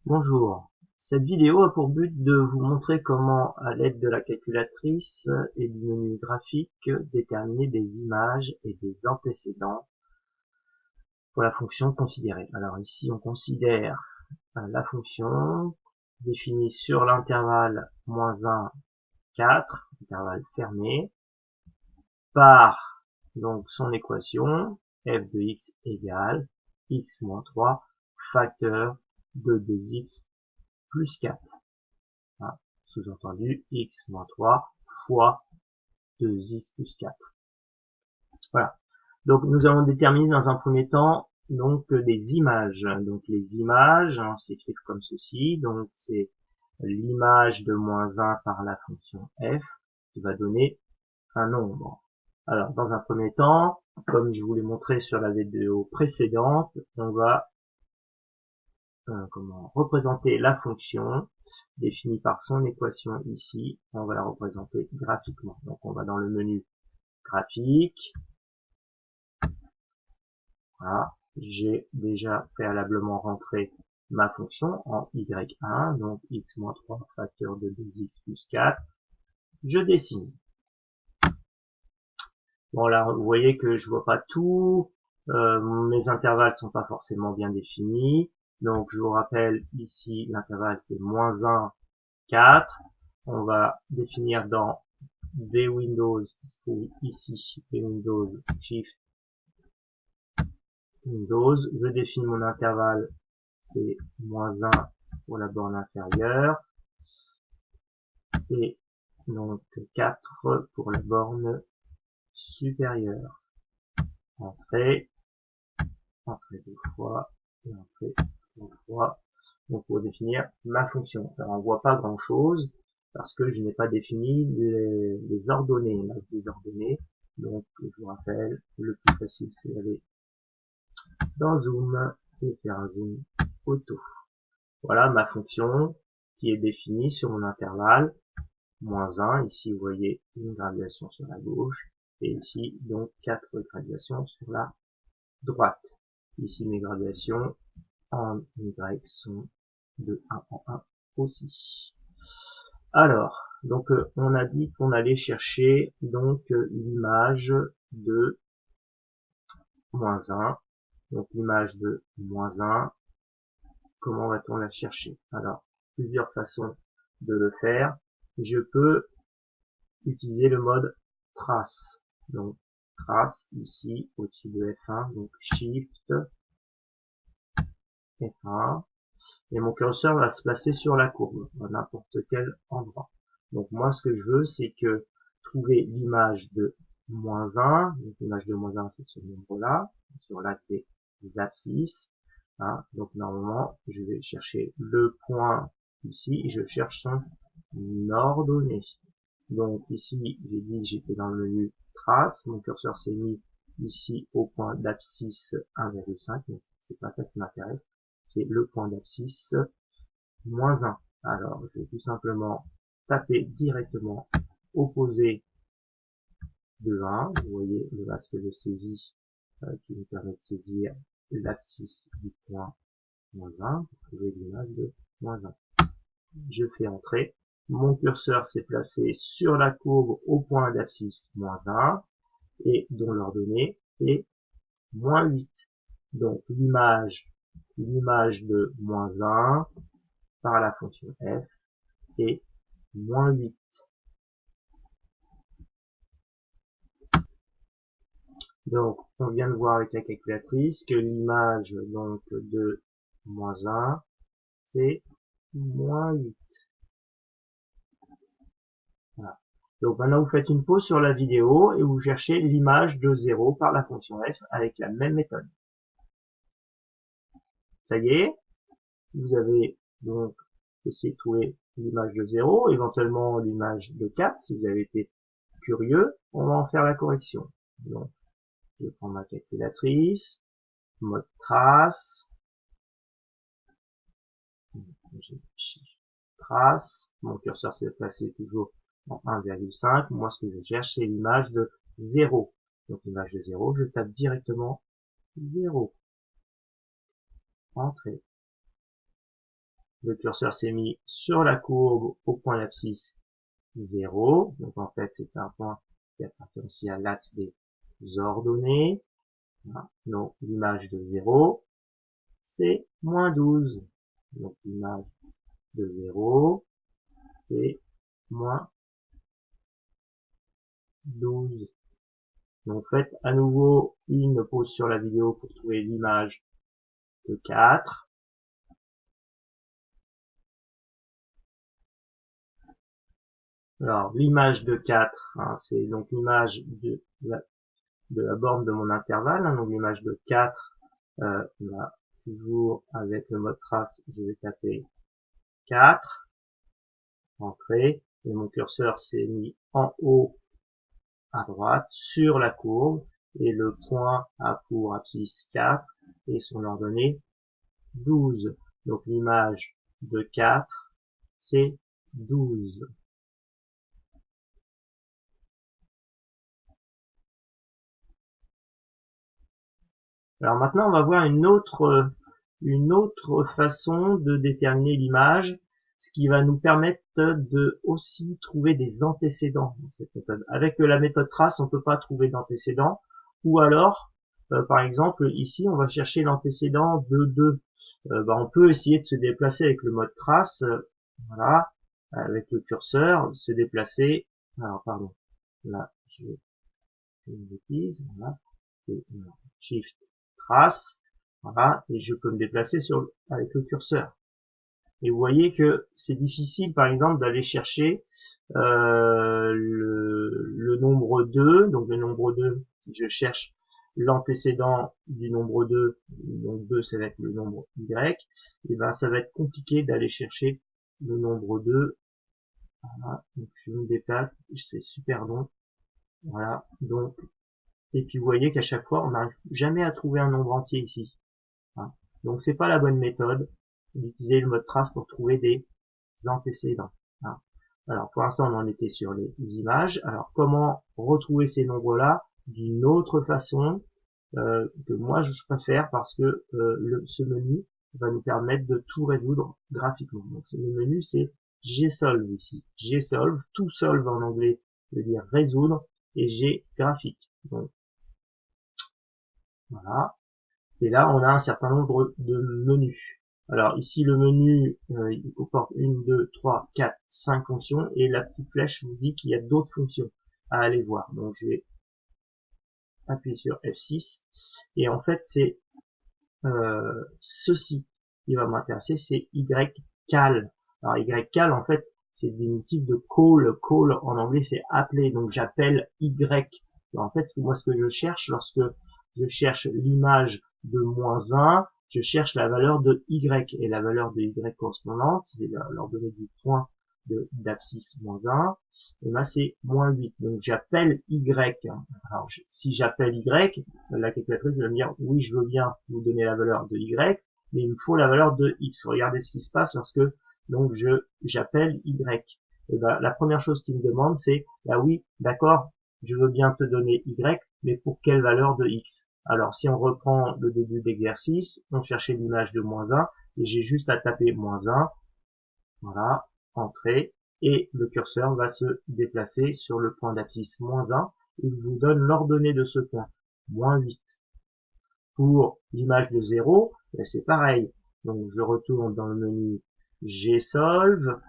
Bonjour, cette vidéo a pour but de vous montrer comment, à l'aide de la calculatrice et du menu graphique, déterminer des images et des antécédents pour la fonction considérée. Alors ici, on considère la fonction définie sur l'intervalle -1, 4, intervalle fermé, par donc son équation f de x égale x moins 3 facteur de 2x plus 4. Hein, sous-entendu x moins 3 fois 2x plus 4. Voilà. Donc nous allons déterminer dans un premier temps donc des images. Donc les images s'écrivent comme ceci. Donc c'est l'image de -1 par la fonction f qui va donner un nombre. Alors dans un premier temps, comme je vous l'ai montré sur la vidéo précédente, on va représenter la fonction définie par son équation ici. On va la représenter graphiquement. Donc on va dans le menu graphique. Voilà. J'ai déjà préalablement rentré ma fonction en y1, donc x-3 facteur de 2x plus 4. Je dessine. Bon là, vous voyez que je vois pas tout. Mes intervalles sont pas forcément bien définis. Donc je vous rappelle, ici l'intervalle c'est -1, 4. On va définir dans VWindows qui se trouve ici, VWindows Shift Windows. Je définis mon intervalle, c'est -1 pour la borne inférieure et donc 4 pour la borne supérieure. Entrée, entrée 2 fois et entrée 3 fois. Donc pour définir ma fonction. Alors on voit pas grand chose parce que je n'ai pas défini les ordonnées, les ordonnées. Donc je vous rappelle, le plus facile c'est d'aller dans Zoom et faire un zoom auto. Voilà ma fonction qui est définie sur mon intervalle -1. Ici vous voyez une graduation sur la gauche et ici donc 4 graduations sur la droite. Ici mes graduations en Y sont de 1 en 1 aussi. Alors, donc on a dit qu'on allait chercher donc l'image de -1. Donc l'image de -1, comment va-t-on la chercher? Alors, plusieurs façons de le faire. Je peux utiliser le mode trace. Donc trace ici au-dessus de F1, donc Shift F1. Et mon curseur va se placer sur la courbe, à n'importe quel endroit. Donc moi ce que je veux c'est que trouver l'image de -1, donc l'image de -1 c'est ce nombre-là, sur l'axe des abscisses. Hein. Donc normalement je vais chercher le point ici et je cherche son ordonnée. Donc ici j'ai dit que j'étais dans le menu trace, mon curseur s'est mis ici au point d'abscisse 1,5, mais c'est pas ça qui m'intéresse, c'est le point d'abscisse -1. Alors, je vais tout simplement taper directement opposé de 1. Vous voyez le masque de saisie qui nous permet de saisir l'abscisse du point -1 pour trouver l'image de -1. Je fais entrer. Mon curseur s'est placé sur la courbe au point d'abscisse -1 et dont l'ordonnée est -8. Donc l'image de -1 par la fonction f est -8. Donc on vient de voir avec la calculatrice que l'image donc de -1 c'est -8. Voilà. Donc maintenant vous faites une pause sur la vidéo et vous cherchez l'image de 0 par la fonction f avec la même méthode. Ça y est, vous avez donc essayé de trouver l'image de 0, éventuellement l'image de 4 si vous avez été curieux. On va en faire la correction. Donc je vais prendre ma calculatrice, mode trace, trace, mon curseur s'est placé toujours en 1,5. Moi ce que je cherche c'est l'image de 0. Donc l'image de 0, je tape directement 0. Entrée. Le curseur s'est mis sur la courbe au point d'abscisse 0. Donc en fait, c'est un point qui appartient aussi à l'axe des ordonnées. Voilà. Donc l'image de 0, c'est moins 12. Donc l'image de 0, c'est moins 12. Donc faites à nouveau une pause sur la vidéo pour trouver l'image de 4. Alors l'image de 4, hein, c'est donc l'image de la borne de mon intervalle. Hein, donc l'image de 4, là, toujours avec le mode trace, je vais taper 4, entrée, et mon curseur s'est mis en haut à droite sur la courbe, et le point a pour abscisse 4 et son ordonnée 12. Donc l'image de 4, c'est 12. Alors maintenant, on va voir une autre façon de déterminer l'image, ce qui va nous permettre de aussi trouver des antécédents dans cette méthode. Avec la méthode trace, on peut pas trouver d'antécédents, ou alors, par exemple, ici, on va chercher l'antécédent de 2. On peut essayer de se déplacer avec le mode trace, voilà, avec le curseur, se déplacer. Alors, pardon, là, je fais une bêtise, voilà, c'est Shift trace, voilà, et je peux me déplacer avec le curseur. Et vous voyez que c'est difficile, par exemple, d'aller chercher le nombre 2. Donc le nombre 2, si je cherche l'antécédent du nombre 2, donc 2 ça va être le nombre y, et ben ça va être compliqué d'aller chercher le nombre 2. Voilà, donc je me déplace, c'est super long. Voilà, donc, et puis vous voyez qu'à chaque fois, on n'arrive jamais à trouver un nombre entier ici. Hein. Donc c'est pas la bonne méthode d'utiliser le mode trace pour trouver des antécédents. Hein. Alors pour l'instant, on en était sur les images. Alors comment retrouver ces nombres-là d'une autre façon que moi je préfère, parce que ce menu va nous permettre de tout résoudre graphiquement. Donc le menu, c'est Gsolve ici. Gsolve, tout solve en anglais veut dire résoudre, et G graphique. Donc voilà. Et là, on a un certain nombre de menus. Alors ici, le menu, il comporte 1, 2, 3, 4, 5 fonctions, et la petite flèche vous dit qu'il y a d'autres fonctions à aller voir. Donc je vais appuyer sur F6, et en fait, c'est ceci qui va m'intéresser, c'est ycal. Alors ycal, en fait, c'est le diminutif de call. Call, en anglais, c'est appeler, donc j'appelle y. Alors, en fait, moi, ce que je cherche, lorsque je cherche l'image de -1, je cherche la valeur de y, et la valeur de y correspondante, c'est l'ordonnée du point d'abscisse -1, et là c'est -8. Donc j'appelle y. Alors si j'appelle y, la calculatrice va me dire oui, je veux bien vous donner la valeur de y, mais il me faut la valeur de x. Regardez ce qui se passe lorsque donc j'appelle y. Et ben la première chose qu'il me demande, c'est bah oui, d'accord, je veux bien te donner y, mais pour quelle valeur de x? Alors si on reprend le début d'exercice, on cherchait l'image de -1, et j'ai juste à taper -1, voilà, entrée, et le curseur va se déplacer sur le point d'abscisse -1, il vous donne l'ordonnée de ce point, -8. Pour l'image de 0, c'est pareil, donc je retourne dans le menu Gsolve,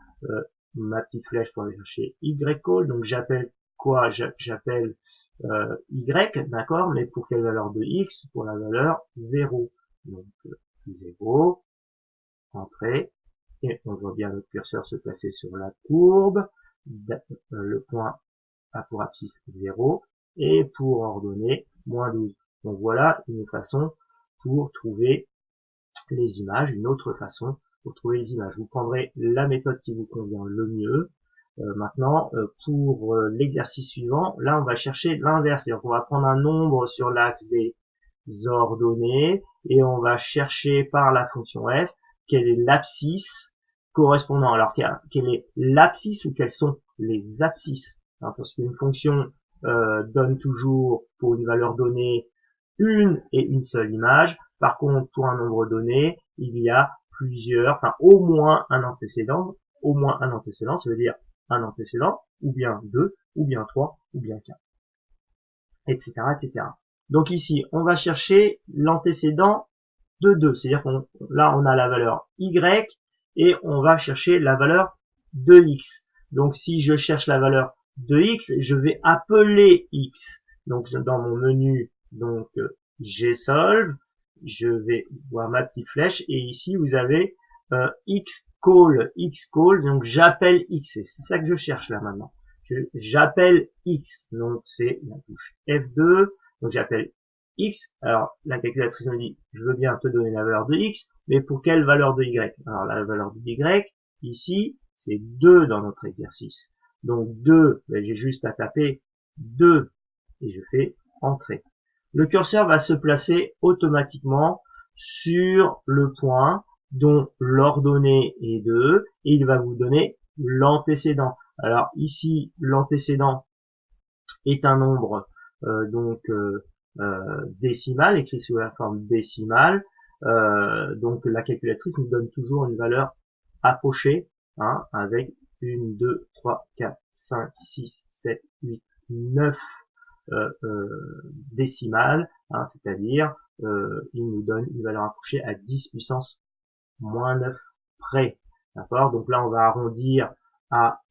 ma petite flèche pour aller chercher ycall, donc j'appelle quoi? J'appelle y, d'accord, mais pour quelle valeur de x? Pour la valeur 0. Donc 0, entrée, et on voit bien le curseur se placer sur la courbe, le point a pour abscisse 0, et pour ordonnée -12. Donc voilà une façon pour trouver les images, une autre façon pour trouver les images. Vous prendrez la méthode qui vous convient le mieux. Maintenant, pour l'exercice suivant, là on va chercher l'inverse, c'est-à-dire qu'on va prendre un nombre sur l'axe des ordonnées, et on va chercher par la fonction f quelle est l'abscisse correspondant. Alors quelle est l'abscisse, ou quelles sont les abscisses, hein, parce qu'une fonction donne toujours pour une valeur donnée une et une seule image. Par contre, pour un nombre donné, il y a plusieurs, enfin au moins un antécédent, ça veut dire un antécédent, ou bien 2, ou bien 3, ou bien 4, etc., etc. Donc ici, on va chercher l'antécédent de 2, c'est-à-dire là on a la valeur y et on va chercher la valeur de x. Donc si je cherche la valeur de x, je vais appeler x. Donc dans mon menu donc gsolve, je vais voir ma petite flèche et ici vous avez xcall, donc j'appelle x, et c'est ça que je cherche là maintenant. J'appelle x, donc c'est la touche F2, donc j'appelle x. Alors la calculatrice me dit je veux bien te donner la valeur de x, mais pour quelle valeur de y? Alors la valeur de y ici c'est 2 dans notre exercice. Donc 2, ben, j'ai juste à taper 2 et je fais entrer. Le curseur va se placer automatiquement sur le point dont l'ordonnée est 2 et il va vous donner l'antécédent. Alors ici l'antécédent est un nombre décimal, écrit sous la forme décimale. Donc la calculatrice nous donne toujours une valeur approchée, hein, avec 1, 2, 3, 4, 5, 6, 7, 8, 9 décimales, hein, c'est-à-dire il nous donne une valeur approchée à 10 puissance moins 9 près. D'accord? Donc là on va arrondir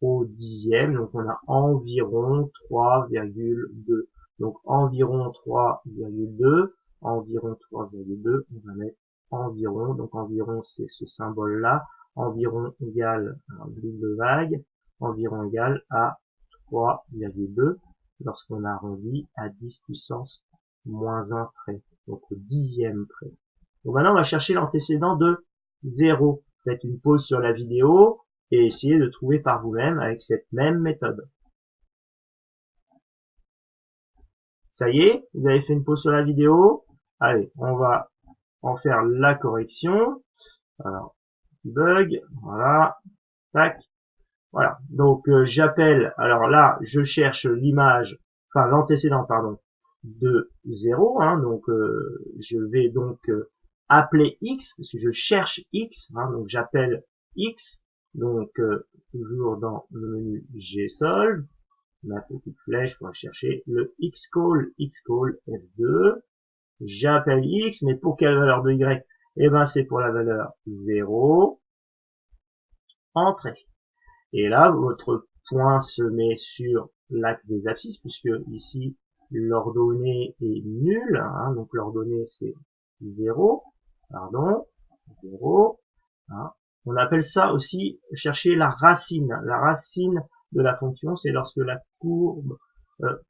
au dixième, donc on a environ 3,2. Donc environ 3,2, on va mettre environ, donc environ c'est ce symbole là, environ égale un double vague, environ égale à 3,2 lorsqu'on a arrondi à 10 puissance moins 1 près, donc au dixième près. Donc maintenant on va chercher l'antécédent de 0. Faites une pause sur la vidéo et essayez de trouver par vous-même avec cette même méthode. Ça y est, vous avez fait une pause sur la vidéo. Allez, on va en faire la correction. Alors, bug, voilà, tac, voilà. Donc j'appelle, alors là, je cherche l'image, enfin l'antécédent, pardon, de 0. Hein, donc je vais donc appeler x, parce que je cherche x, hein, donc j'appelle x, donc toujours dans le menu gsolve, ma petite flèche pour chercher le xcall F2, j'appelle x, mais pour quelle valeur de y? Eh ben c'est pour la valeur 0, entrée. Et là, votre point se met sur l'axe des abscisses, puisque ici, l'ordonnée est nulle, hein, donc l'ordonnée c'est 0, pardon, 0, hein. On appelle ça aussi chercher la racine. La racine de la fonction, c'est lorsque la courbe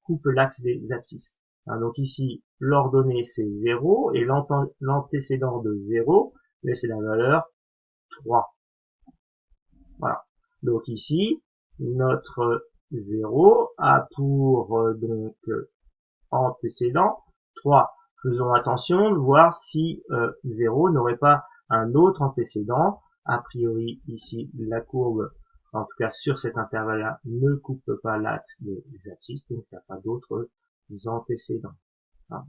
coupe l'axe des abscisses. Hein, donc ici, l'ordonnée c'est 0, et l'antécédent de 0, c'est la valeur 3. Voilà. Donc ici, notre 0 a pour antécédent 3. Faisons attention de voir si 0 n'aurait pas un autre antécédent. A priori, ici, la courbe, en tout cas sur cet intervalle-là, ne coupe pas l'axe des abscisses, donc il n'y a pas d'autres antécédents. Hein.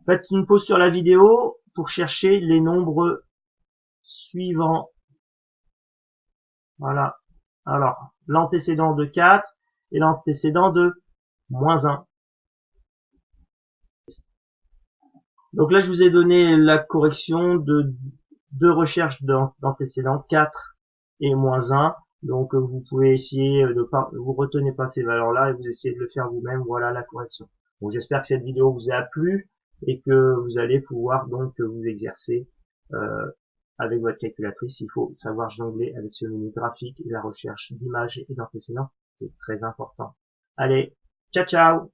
Faites une pause sur la vidéo pour chercher les nombres suivants. Voilà. Alors, l'antécédent de 4 et l'antécédent de moins 1. Donc là, je vous ai donné la correction de deux recherches d'antécédents 4 et moins 1. Donc vous pouvez essayer de pas, vous retenez pas ces valeurs-là et vous essayez de le faire vous-même. Voilà la correction. Donc j'espère que cette vidéo vous a plu et que vous allez pouvoir donc vous exercer avec votre calculatrice. Il faut savoir jongler avec ce menu graphique et la recherche d'images et d'antécédents. C'est très important. Allez, ciao ciao!